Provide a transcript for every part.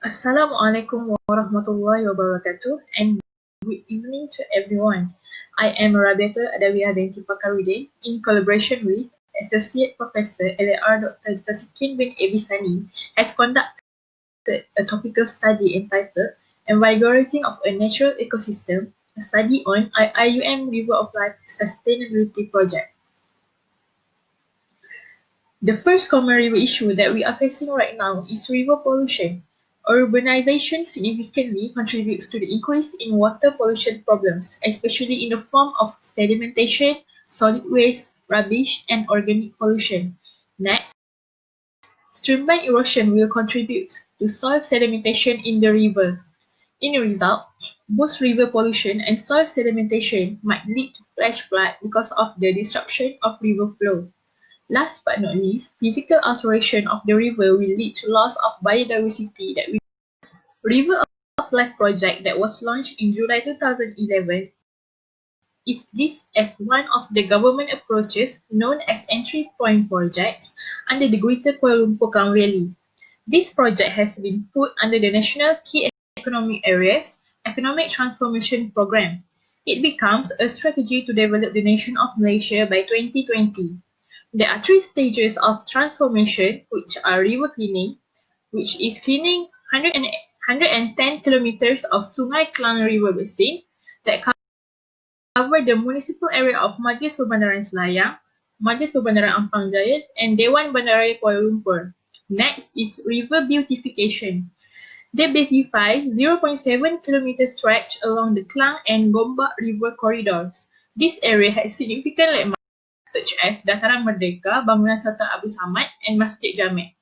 Assalamualaikum warahmatullahi wabarakatuh and good evening to everyone. I am Rabiatul Adawiyah binti Fakarudin in collaboration with Associate Professor LAR Dr. Jasasikin bin Sani has conducted a topical study entitled Invigorating of a Natural Ecosystem, a study on IIUM River of Life Sustainability Project. The first common river issue that we are facing right now is river pollution. Urbanization significantly contributes to the increase in water pollution problems, especially in the form of sedimentation, solid waste, rubbish, and organic pollution. Next, streamline erosion will contribute to soil sedimentation in the river. In the result, both river pollution and soil sedimentation might lead to flash flood because of the disruption of river flow. Last but not least, physical alteration of the river will lead to loss of biodiversity that we River of Life project that was launched in July 2011 is this as one of the government approaches known as entry point projects under the Greater Kuala Lumpur Klang Valley. This project has been put under the National Key Economic Areas Economic Transformation Program. It becomes a strategy to develop the nation of Malaysia by 2020. There are three stages of transformation, which are river cleaning, which is cleaning 110 kilometers of Sungai Klang River Basin that cover the municipal area of Majlis Perbandaran Selayang, Majlis Perbandaran Ampang Jaya, and Dewan Bandaraya Kuala Lumpur. Next is river beautification. They beautify 0.7 km stretch along the Klang and Gombak river corridors. This area has significant landmarks such as Dataran Merdeka, Bangunan Sultan Abdul Samad, and Masjid Jamek.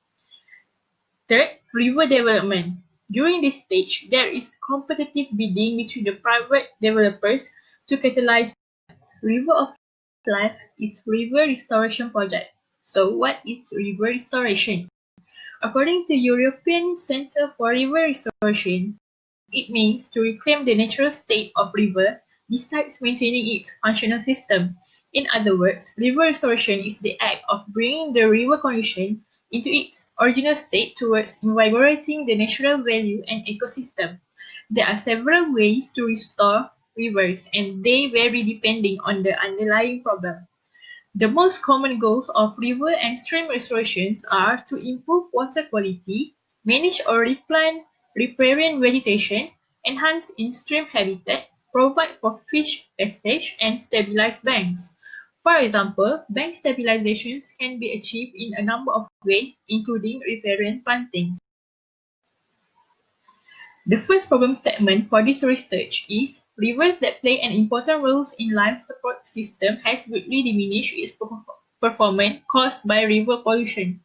Third, river development. During this stage, there is competitive bidding between the private developers to catalyze River of Life is river restoration project. So what is river restoration? According to European Centre for River Restoration, it means to reclaim the natural state of river besides maintaining its functional system. In other words, river restoration is the act of bringing the river condition into its original state towards invigorating the natural value and ecosystem. There are several ways to restore rivers and they vary depending on the underlying problem. The most common goals of river and stream restorations are to improve water quality, manage or replant riparian vegetation, enhance in-stream habitat, provide for fish passage, and stabilize banks. For example, bank stabilizations can be achieved in a number of ways, including riparian planting. The first problem statement for this research is rivers that play an important role in life support system has greatly diminished its performance caused by river pollution.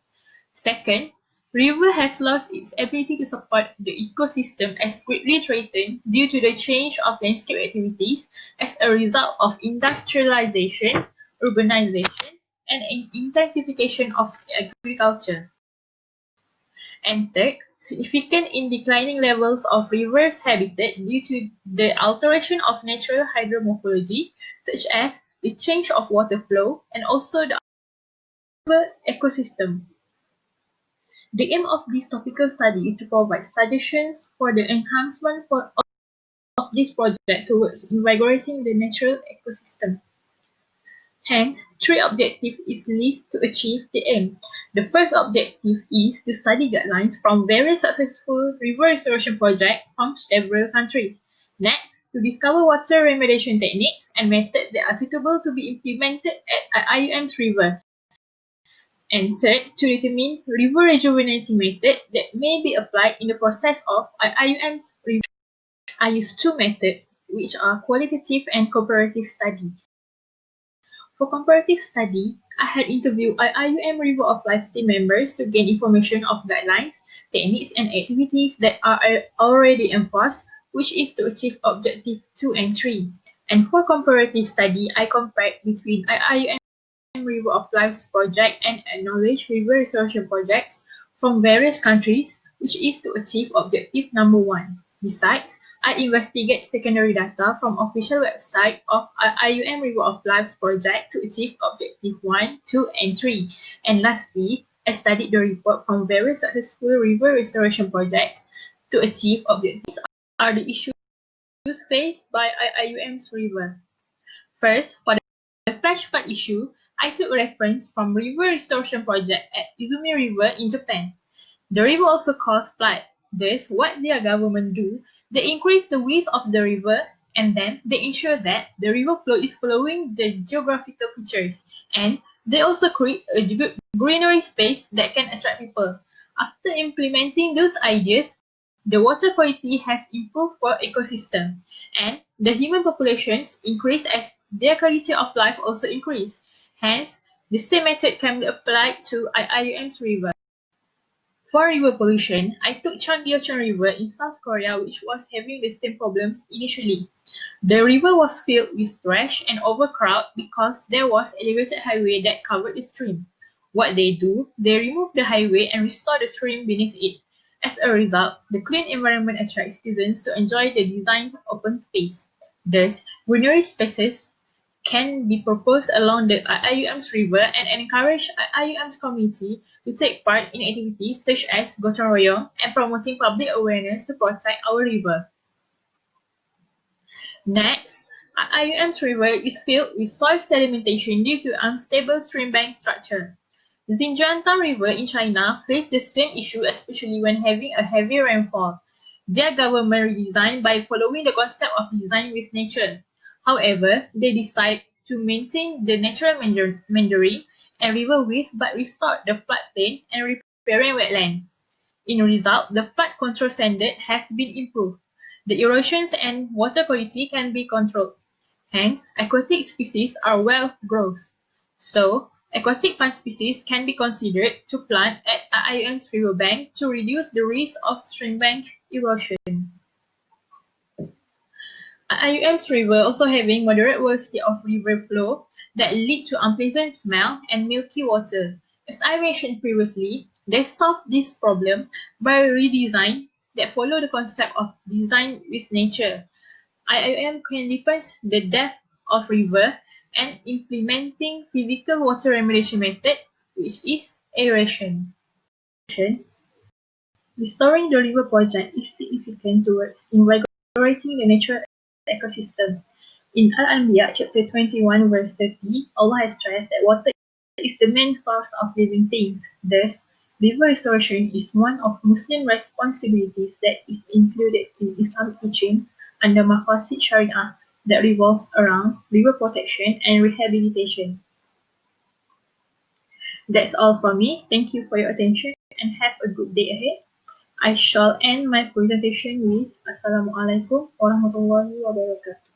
Second, river has lost its ability to support the ecosystem as greatly threatened due to the change of landscape activities as a result of industrialization, urbanization, and an intensification of agriculture. And third, significant in declining levels of rivers' habitat due to the alteration of natural hydromorphology, such as the change of water flow and also the river ecosystem. The aim of this topical study is to provide suggestions for the enhancement of this project towards invigorating the natural ecosystem. Hence, three objectives is listed to achieve the aim. The first objective is to study guidelines from various successful river restoration projects from several countries. Next, to discover water remediation techniques and methods that are suitable to be implemented at IIUM's river. And third, to determine river rejuvenating methods that may be applied in the process of IIUM's river. I use two methods, which are qualitative and comparative study. For comparative study, I had interviewed IIUM River of Life team members to gain information of guidelines, techniques, and activities that are already enforced, which is to achieve objective 2 and 3. And for comparative study, I compared between IIUM River of Life's project and acknowledged river restoration projects from various countries, which is to achieve objective number 1. Besides, I investigate secondary data from official website of IIUM River of Life's project to achieve objective 1, 2, and 3. And lastly, I studied the report from various successful river restoration projects to achieve objectives. These are the issues faced by IIUM's river. First, for the flash flood issue, I took reference from river restoration project at Izumi River in Japan. The river also caused flood. Thus, what their government do, they increase the width of the river and then they ensure that the river flow is following the geographical features, and they also create a greenery space that can attract people. After implementing those ideas, the water quality has improved for ecosystem, and the human populations increase as their quality of life also increase. Hence, the same method can be applied to IIUM's river. For river pollution, I took Cheonggyecheon River in South Korea, which was having the same problems initially. The river was filled with trash and overcrowded because there was elevated highway that covered the stream. What they do, they remove the highway and restore the stream beneath it. As a result, the clean environment attracts citizens to enjoy the designed open space. Thus, greenery spaces can be proposed along the IIUM's river and encourage IIUM's community to take part in activities such as gotong royong and promoting public awareness to protect our river. Next, IIUM's river is filled with soil sedimentation due to unstable stream bank structure. The Xinjiang River in China faced the same issue, especially when having a heavy rainfall. Their government redesigned by following the concept of design with nature. However, they decided to maintain the natural meandering and river width but restored the floodplain and repairing wetland. In result, the flood control standard has been improved. The erosions and water quality can be controlled. Hence, aquatic species are well growth. So, aquatic plant species can be considered to plant at IIUM's riverbank to reduce the risk of streambank erosion. IIUM's river also having moderate velocity of river flow that lead to unpleasant smell and milky water. As I mentioned previously, they solved this problem by redesign that follow the concept of design with nature. IIUM can deepen the depth of river and implementing physical water remediation method, which is aeration. Restoring the river project is significant towards invigorating the natural ecosystem. In Al-Anbiya, chapter 21, verse 30, Allah has stressed that water is the main source of living things. Thus, river restoration is one of Muslim responsibilities that is included in Islamic teachings under Maqasid Sharia that revolves around river protection and rehabilitation. That's all from me. Thank you for your attention and have a good day ahead. I shall end my presentation with Assalamualaikum warahmatullahi wabarakatuh.